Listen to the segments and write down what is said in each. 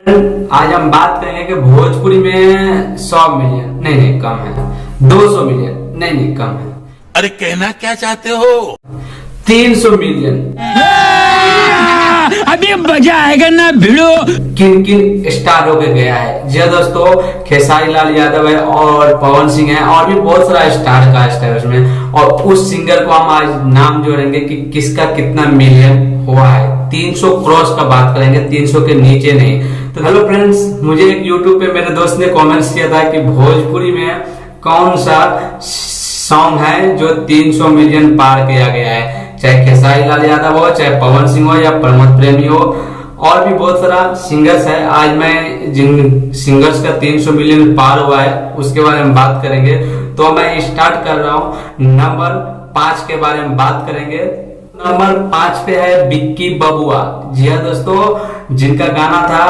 आज हम बात करेंगे कि भोजपुरी में 100 मिलियन नहीं कम है, 200 मिलियन नहीं कम है, अरे कहना क्या चाहते हो, 300 मिलियन अभी मजा आएगा ना भिड़ो। किन किन स्टार होके गया है। जी दोस्तों, खेसारी लाल यादव है और पवन सिंह है और भी बहुत सारा स्टार कास्ट है उसमें, और उस सिंगर को हम आज नाम जोड़ेंगे कि किसका कितना मिलियन हुआ है। 300 क्रॉस का बात करेंगे, 300 के नीचे नहीं। तो हेलो फ्रेंड्स, मुझे एक यूट्यूब पे मेरे दोस्त ने कमेंट्स किया था कि भोजपुरी में कौन सा सॉन्ग है जो 300 मिलियन पार किया गया है, चाहे खेसारी लाल यादव हो, चाहे पवन सिंह हो या प्रमोद प्रेमी हो, और भी बहुत सारा सिंगर्स है। आज मैं जिन सिंगर्स का 300 मिलियन पार हुआ है उसके बारे में बात करेंगे। तो मैं स्टार्ट कर रहा हूँ, नंबर 5 के बारे में बात करेंगे। नंबर 5 पे है बिक्की बबुआ। जी हाँ दोस्तों, जिनका गाना था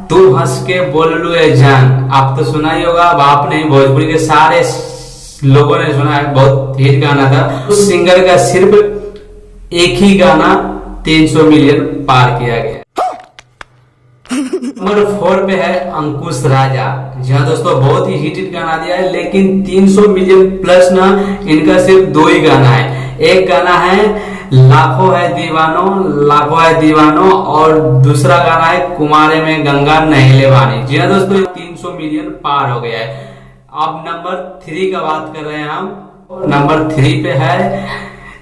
तू हंस के बोल लू ए जान, आप तो सुना ही होगा। अब आप नहीं, भोजपुरी के सारे लोगों ने सुना है, बहुत हिट गाना था। उस सिंगर का सिर्फ एक ही गाना 300 मिलियन पार किया गया। नंबर 4 पे है अंकुश राजा। जी हाँ दोस्तों, बहुत ही हिट गाना दिया है, लेकिन 300 मिलियन प्लस ना इनका सिर्फ 2 ही गाना है। एक गाना है लाखों है दीवानो, और दूसरा गाना है कुमारे में गंगा नहिले बानी। जी हाँ दोस्तों, 300 मिलियन पार हो गया है। अब नंबर 3 का बात कर रहे हैं हम। नंबर 3 पे है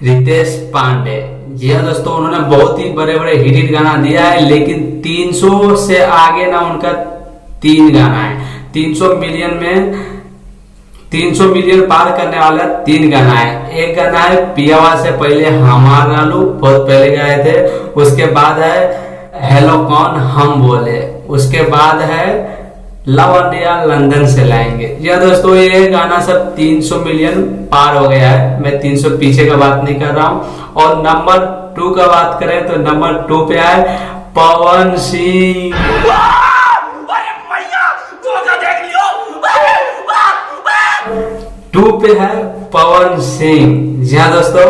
रितेश पांडे। जी हाँ दोस्तों, उन्होंने बहुत ही बड़े बड़े हिट गाना दिया है, लेकिन 300 से आगे ना उनका 3 गाना है। 300 मिलियन पार करने वाला 3 गाना है। एक गाना है पियावा से पहले हमार लालू, बहुत पहले गाए थे। उसके बाद है हेलो कौन हम बोले। उसके बाद है लव इंडिया लंदन से लाएंगे। या दोस्तों, ये गाना सब 300 मिलियन पार हो गया है। मैं 300 पीछे का बात नहीं कर रहा हूँ। और नंबर 2 का बात करें तो नंबर 2 पे है पवन सिंह। 2 पे है पवन सिंह। जी हाँ दोस्तों,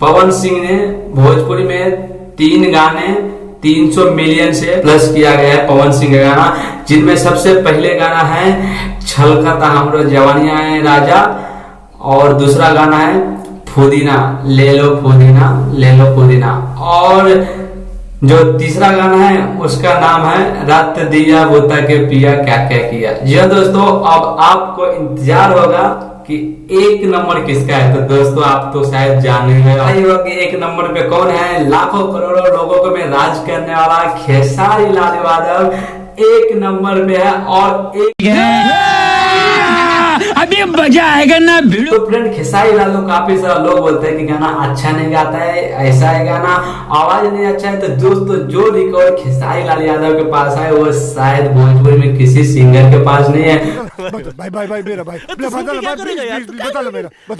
पवन सिंह ने भोजपुरी में 3 गाने 300 मिलियन से प्लस किया गया है। पवन सिंह का गाना, जिनमें सबसे पहले गाना है छलकता हमरो जवानिया है राजा, और दूसरा गाना है पुदीना ले लो पुदीना, और जो तीसरा गाना है उसका नाम है रात दिया बुता के पिया क्या क्या किया। जी दोस्तों, अब आपको इंतजार होगा कि 1 नंबर किसका है। तो दोस्तों, आप तो शायद जाने कि 1 नंबर पे कौन है। लाखों करोड़ों लोगों को में राज करने वाला खेसारी लाल यादव 1 नंबर पे है। और अभी मजा आएगा ना भिड़ो। तो फ्रेंड, खेसारी लाल को काफी सारा लोग बोलते हैं कि गाना अच्छा नहीं गाता है, ऐसा है गाना, आवाज नहीं अच्छा है। तो दोस्तों, जो रिकॉर्ड खेसारी लाल यादव के पास है वो शायद भोजपुरी में किसी सिंगर के पास नहीं है।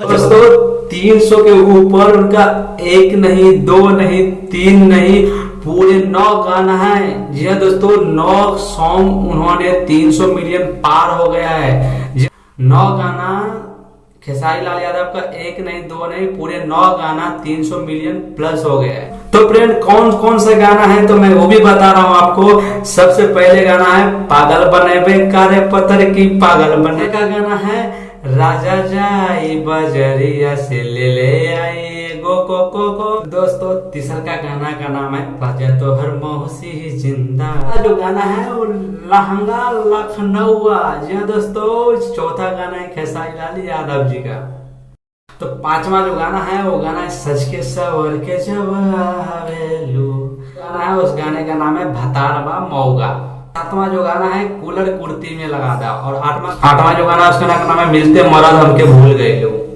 दोस्तों, 300 के ऊपर उनका 1 नहीं 2 नहीं 3 नहीं, पूरे 9 गाना है। जी हाँ दोस्तों, 9 सॉन्ग उन्होंने 300 मिलियन पार हो गया है। 9 गाना खेसारी लाल यादव का 1 नहीं 2 नहीं, पूरे 9 गाना 300 मिलियन प्लस हो गया है। तो फ्रेंड, कौन कौन सा गाना है तो मैं वो भी बता रहा हूँ आपको। सबसे पहले गाना है पागल बने बेकारे पत्थर की पागल बने का गाना है राजा जाई बजरिया से ले आई गो को। दोस्तों, तीसरा का गाना का नाम है बजा तो हर मौसी जिंदा। जो गाना है वो लहंगा लखनऊआ। जी हाँ दोस्तों, चौथा गाना है खेसारी लाल यादव जी का। तो 5वां जो गाना है वो गाना है सच के सवर के जब आवेलू गाना है। उस गाने का नाम है भतारबा मौगा। 7वां जो गाना है कूलर कुर्ती में लगा दा। और 8वां जो गाना है उसका नाम है मिलते मरद हमके भूल गए लोग।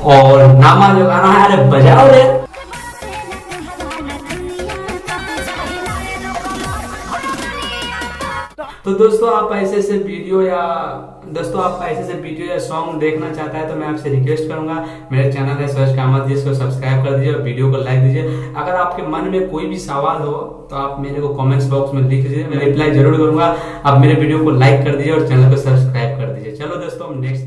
और 9वां जो गाना है अरे बजाओ रे। तो दोस्तों, आप ऐसे से वीडियो या सॉन्ग देखना चाहता है तो मैं आपसे रिक्वेस्ट करूंगा, मेरे चैनल है सर्च कामत जी, इसको सब्सक्राइब कर दीजिए और वीडियो को लाइक दीजिए। अगर आपके मन में कोई भी सवाल हो तो आप मेरे को कमेंट्स बॉक्स में लिख दीजिए, मैं रिप्लाई जरूर करूंगा। आप मेरे वीडियो को लाइक कर दीजिए और चैनल को सब्सक्राइब कर दीजिए। चलो दोस्तों, हम नेक्स्ट